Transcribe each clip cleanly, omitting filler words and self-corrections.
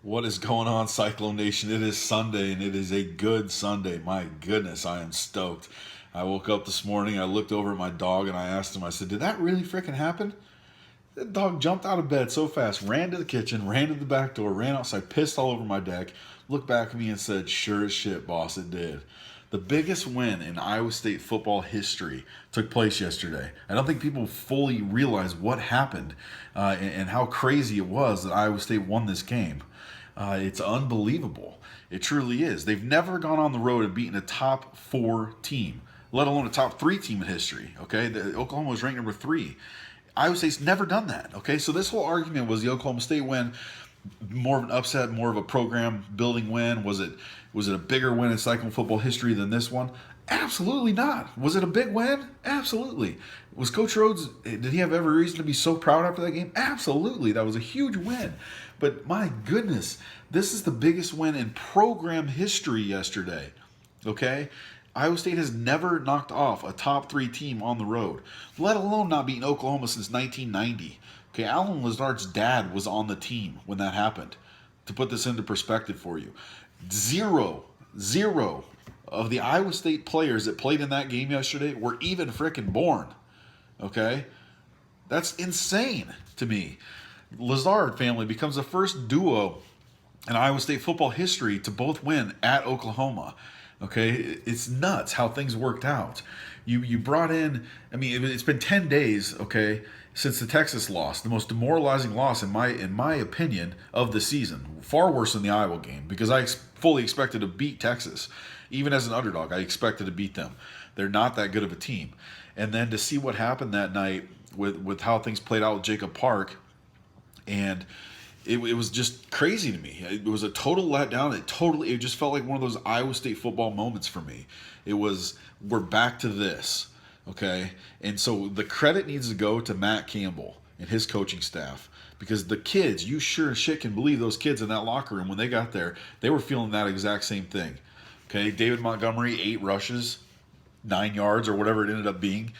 What is going on, Cyclone Nation? It is Sunday, and it is a good Sunday. My goodness, I am stoked. I woke up this morning, I looked over at my dog, and I asked him, I said, did that really freaking happen? The dog jumped out of bed so fast, ran to the kitchen, ran to the back door, ran outside, pissed all over my deck, looked back at me and said, sure as shit, boss, it did. The biggest win in Iowa State football history took place yesterday. I don't think people fully realize what happened and how crazy it was that Iowa State won this game. It's unbelievable. It truly is. They've never gone on the road and beaten a top four team, let alone a top three team in history. Okay, Oklahoma was ranked number 3. Iowa State's never done that. Okay, so this whole argument was the Oklahoma State win more of an upset, more of a program building win? Was it a bigger win in Cyclone football history than this one? Absolutely not. Was it a big win? Absolutely. Was Coach Rhodes, did he have every reason to be so proud after that game? Absolutely. That was a huge win. But my goodness, this is the biggest win in program history yesterday. Okay? Iowa State has never knocked off a top 3 team on the road, let alone not beaten Oklahoma since 1990. Okay, Alan Lazard's dad was on the team when that happened. To put this into perspective for you, zero of the Iowa State players that played in that game yesterday were even frickin' born. Okay, that's insane to me. Lazard family becomes the first duo in Iowa State football history to both win at Oklahoma. Okay, it's nuts how things worked out. You brought in, I mean, it's been 10 days, okay, since the Texas loss, the most demoralizing loss in my opinion of the season. Far worse than the Iowa game, because I fully expected to beat Texas. Even as an underdog, I expected to beat them. They're not that good of a team. And then to see what happened that night with how things played out with Jacob Park, and it was just crazy to me. It was a total letdown. It just felt like one of those Iowa State football moments for me. It was, we're back to this, okay? And so the credit needs to go to Matt Campbell and his coaching staff, because the kids, you sure as shit can believe those kids in that locker room when they got there, they were feeling that exact same thing. Okay, David Montgomery, 8 rushes, 9 yards or whatever it ended up being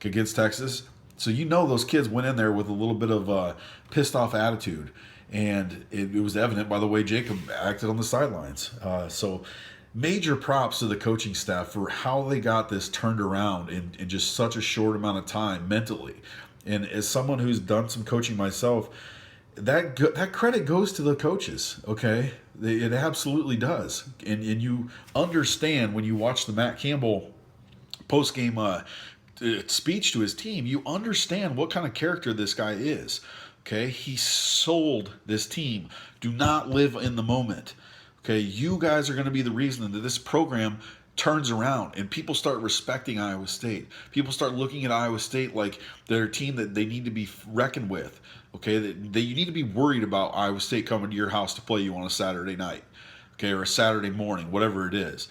against Texas. So you know those kids went in there with a little bit of a pissed off attitude. And it was evident by the way Jacob acted on the sidelines. So major props to the coaching staff for how they got this turned around in just such a short amount of time mentally. And as someone who's done some coaching myself, that credit goes to the coaches, okay? It absolutely does. And you understand when you watch the Matt Campbell post-game speech to his team, you understand what kind of character this guy is. Okay, he sold this team. Do not live in the moment. Okay, you guys are going to be the reason that this program turns around and people start respecting Iowa State. People start looking at Iowa State like they're a team that they need to be reckoned with. Okay, that you need to be worried about Iowa State coming to your house to play you on a Saturday night, okay, or a Saturday morning, whatever it is.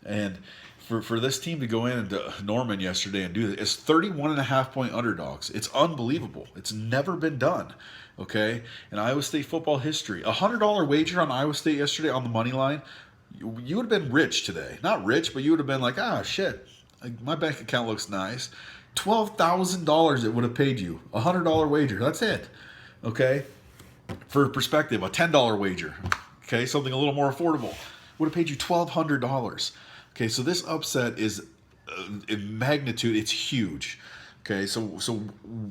And for this team to go into Norman yesterday and do this, it's 31.5-point underdogs. It's unbelievable. It's never been done. Okay, in Iowa State football history, $100 wager on Iowa State yesterday on the money line, you would have been rich today. Not rich, but you would have been like, shit, my bank account looks nice. $12,000 it would have paid you. $100 wager. That's it. Okay, for perspective, a $10 wager. Okay, something a little more affordable would have paid you $1,200. Okay, so this upset is in magnitude, it's huge. Okay, so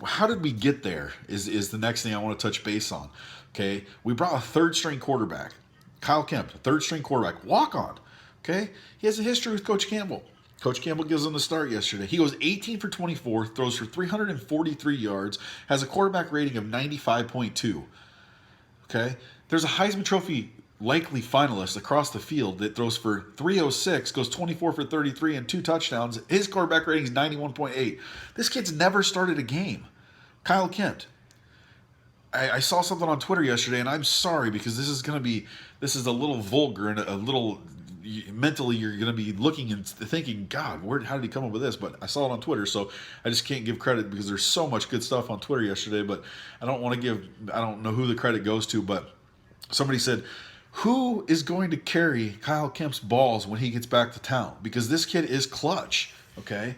how did we get there is the next thing I want to touch base on. Okay, we brought a third-string quarterback, Kyle Kemp, a third-string quarterback, walk-on. Okay, he has a history with Coach Campbell. Coach Campbell gives him the start yesterday. He goes 18 for 24, throws for 343 yards, has a quarterback rating of 95.2. Okay, there's a Heisman Trophy likely finalist across the field that throws for 306, goes 24 for 33 and 2 touchdowns. His quarterback rating is 91.8. This kid's never started a game. Kyle Kemp. I saw something on Twitter yesterday, and I'm sorry because this is a little vulgar and a little mentally you're going to be looking and thinking, God, how did he come up with this? But I saw it on Twitter, so I just can't give credit because there's so much good stuff on Twitter yesterday. But I don't know who the credit goes to, but somebody said, who is going to carry Kyle Kemp's balls when he gets back to town? Because this kid is clutch, okay?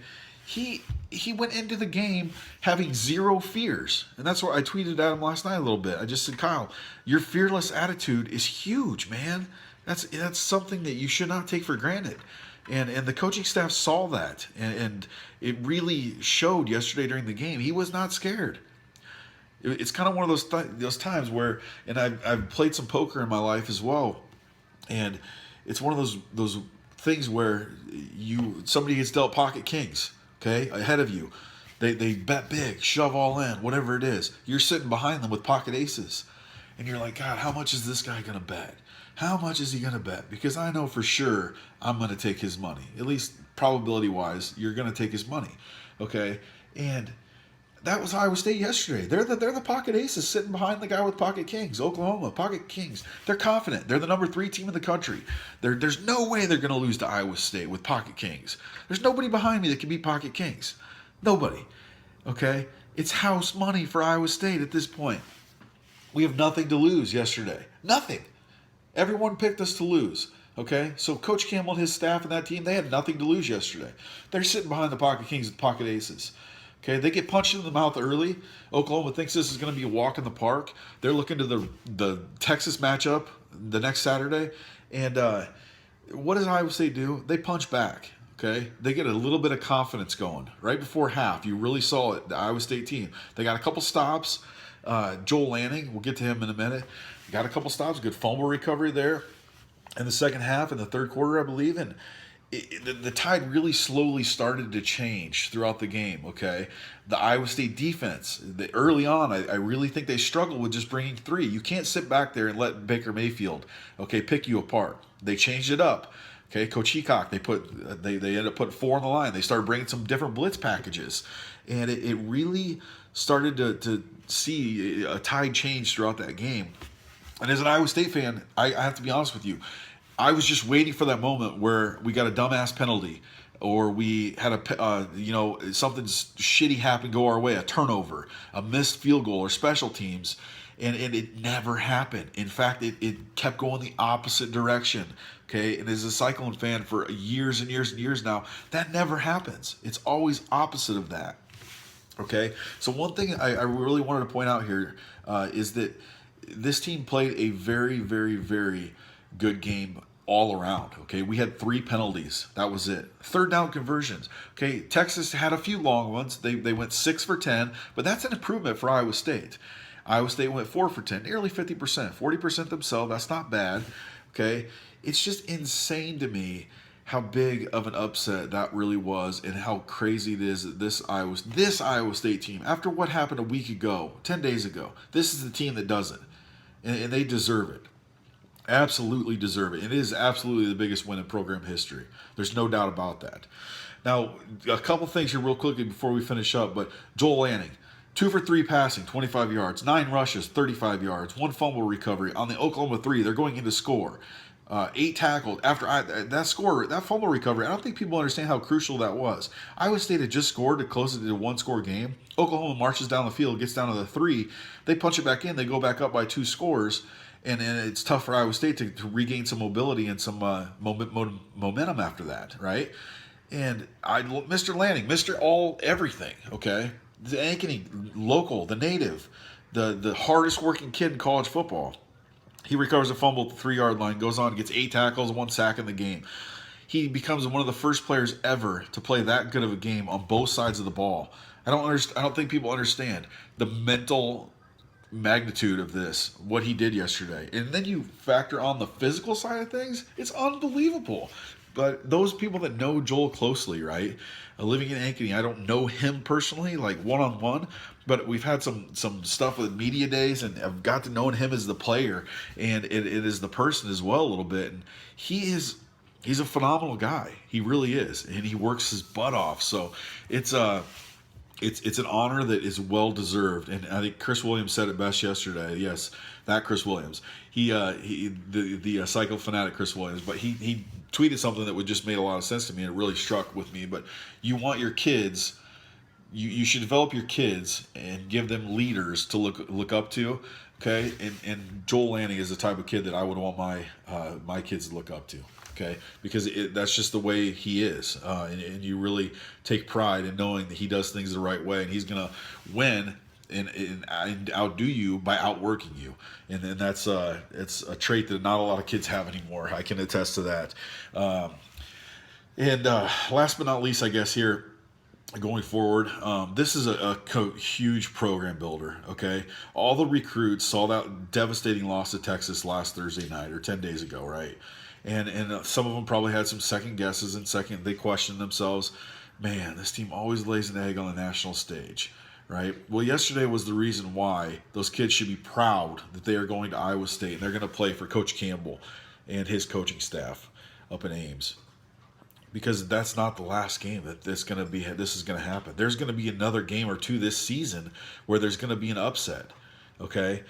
he went into the game having zero fears. And that's what I tweeted at him last night a little bit. I just said, Kyle, your fearless attitude is huge, man. That's something that you should not take for granted. And the coaching staff saw that, and it really showed yesterday during the game. He was not scared. It's kind of one of those times where, and I've played some poker in my life as well, and it's one of those things where somebody gets dealt pocket kings, okay, ahead of you. They bet big, shove all in, whatever it is. You're sitting behind them with pocket aces, and you're like, God, how much is this guy gonna bet? How much is he gonna bet? Because I know for sure I'm gonna take his money. At least probability wise, you're gonna take his money, okay? And that was Iowa State yesterday. They're the pocket aces sitting behind the guy with pocket kings. Oklahoma, pocket kings. They're confident. They're the number 3 team in the country. There's no way they're going to lose to Iowa State with pocket kings. There's nobody behind me that can beat pocket kings. Nobody. Okay? It's house money for Iowa State at this point. We have nothing to lose yesterday. Nothing. Everyone picked us to lose. Okay? So Coach Campbell and his staff and that team, they had nothing to lose yesterday. They're sitting behind the pocket kings with pocket aces. Okay, they get punched in the mouth early. Oklahoma thinks this is going to be a walk in the park. They're looking to the Texas matchup the next Saturday. And what does Iowa State do? They punch back. Okay, they get a little bit of confidence going. Right before half, you really saw it, the Iowa State team. They got a couple stops. Joel Lanning, we'll get to him in a minute. Got a couple stops, good fumble recovery there in the second half, in the third quarter, I believe. And the tide really slowly started to change throughout the game, okay? The Iowa State defense, early on, I really think they struggled with just bringing 3. You can't sit back there and let Baker Mayfield, okay, pick you apart. They changed it up, okay? Coach Heacock, they ended up putting 4 on the line. They started bringing some different blitz packages, and it really started to see a tide change throughout that game. And as an Iowa State fan, I have to be honest with you, I was just waiting for that moment where we got a dumbass penalty, or we had something shitty happen go our way, a turnover, a missed field goal, or special teams, and it never happened. In fact, it kept going the opposite direction. Okay, and as a Cyclone fan for years and years and years now, that never happens. It's always opposite of that. Okay, so one thing I really wanted to point out here is that this team played a very, very, very good game all around. Okay, we had 3 penalties. That was it. Third down conversions. Okay, Texas had a few long ones. They went 6 for 10, but that's an improvement for Iowa State. Iowa State went 4 for 10, nearly 50%, 40% themselves. That's not bad. Okay, it's just insane to me how big of an upset that really was, and how crazy it is that this Iowa State team, after what happened a week ago, 10 days ago, this is the team that does it, and they deserve it. Absolutely deserve it. It is absolutely the biggest win in program history. There's no doubt about that. Now, a couple things here real quickly before we finish up, but Joel Lanning, 2 for 3 passing, 25 yards, 9 rushes, 35 yards, 1 fumble recovery. On the Oklahoma 3, they're going in to score. 8 tackled. After that fumble recovery, I don't think people understand how crucial that was. Iowa State had just scored to close it to a 1-score game. Oklahoma marches down the field, gets down to the 3. They punch it back in. They go back up by 2 scores. And it's tough for Iowa State to regain some mobility and some momentum after that, right? And Mr. Lanning, Mr. Everything, okay? The Ankeny, local, the native, the hardest working kid in college football. He recovers a fumble at the 3-yard line, goes on, gets 8 tackles, 1 sack in the game. He becomes one of the first players ever to play that good of a game on both sides of the ball. I don't think people understand the mental magnitude of this, what he did yesterday. And then you factor on the physical side of things, it's unbelievable. But those people that know Joel closely, right? Living in Ankeny, I don't know him personally, like one-on-one, but we've had some stuff with media days, and I've got to know him as the player, and it is the person as well a little bit. And he's a phenomenal guy. He really is, and he works his butt off. So it's an honor that is well deserved, and I think Chris Williams said it best yesterday. Yes, that Chris Williams. The psycho fanatic Chris Williams, but he tweeted something that would just made a lot of sense to me, and it really struck with me. But you want your kids you should develop your kids and give them leaders to look up to. Okay, and Joel Lanning is the type of kid that I would want my kids to look up to. Okay, because that's just the way he is, and you really take pride in knowing that he does things the right way, and he's gonna win and outdo you by outworking you, and then that's it's a trait that not a lot of kids have anymore. I can attest to that. And last but not least, I guess here going forward, this is a huge program builder. Okay, all the recruits saw that devastating loss to Texas last Thursday night or 10 days ago, right? And some of them probably had some second guesses and they questioned themselves. Man, this team always lays an egg on the national stage, right? Well, yesterday was the reason why those kids should be proud that they are going to Iowa State and they're going to play for Coach Campbell and his coaching staff up in Ames, because that's not the last game that this is going to happen. There's going to be another game or two this season where there's going to be an upset. Okay,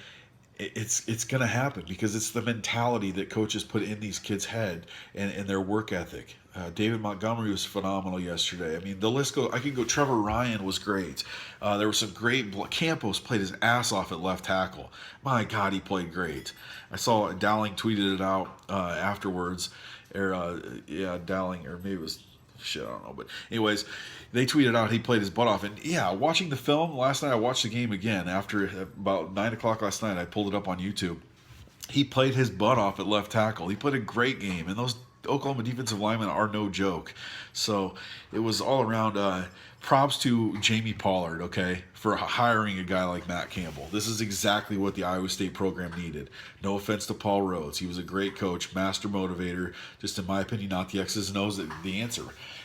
it's going to happen because it's the mentality that coaches put in these kids' head and their work ethic. David Montgomery was phenomenal yesterday. I mean, the list goes. I could go. Trevor Ryan was great. There was some great. Campos played his ass off at left tackle. My God, he played great. I saw Dowling tweeted it out afterwards. Or yeah, Dowling, or maybe it was shit, I don't know. But anyways, they tweeted out he played his butt off. And yeah, watching the film last night, I watched the game again after about 9 o'clock last night. I pulled it up on YouTube. He played his butt off at left tackle. He played a great game, and those Oklahoma defensive linemen are no joke. So it was all around. Props to Jamie Pollard, okay, for hiring a guy like Matt Campbell. This is exactly what the Iowa State program needed. No offense to Paul Rhodes. He was a great coach, master motivator, just in my opinion, not the X's and O's, the answer.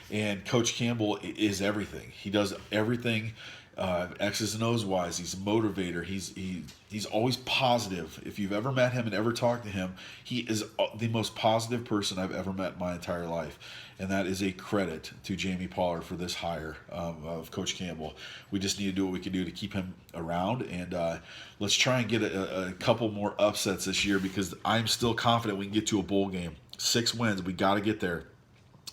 And Coach Campbell is everything. He does everything X's and O's wise. He's a motivator. He's always positive. If you've ever met him and ever talked to him, he is the most positive person I've ever met in my entire life. And that is a credit to Jamie Pollard for this hire of Coach Campbell. We just need to do what we can do to keep him around, and let's try and get a couple more upsets this year, because I'm still confident we can get to a bowl game. 6 wins, we got to get there.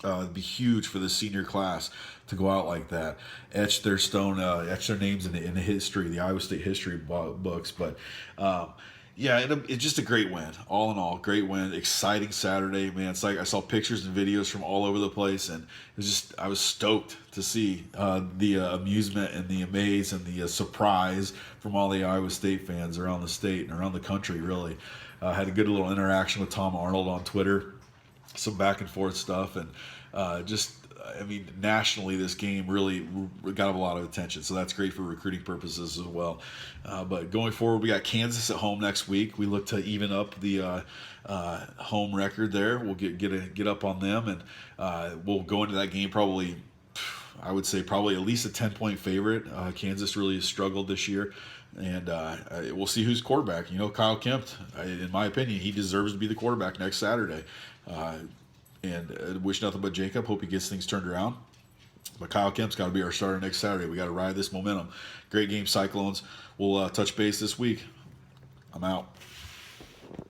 It'd be huge for the senior class to go out like that, etch their names in the history, the Iowa State history books. But yeah, it's just a great win. All in all, great win. Exciting Saturday, man. It's like I saw pictures and videos from all over the place, and I was stoked to see the amusement and the amaze and the surprise from all the Iowa State fans around the state and around the country. Really, had a good little interaction with Tom Arnold on Twitter. Some back and forth stuff, and nationally, this game really got a lot of attention, so that's great for recruiting purposes as well. But going forward, we got Kansas at home next week. We look to even up the home record there. We'll get up on them, and we'll go into that game probably. I would say probably at least a 10-point favorite. Kansas really has struggled this year. And we'll see who's quarterback. Kyle Kemp, in my opinion, he deserves to be the quarterback next Saturday. And wish nothing but Jacob. Hope he gets things turned around. But Kyle Kemp's got to be our starter next Saturday. We got to ride this momentum. Great game, Cyclones. We'll touch base this week. I'm out.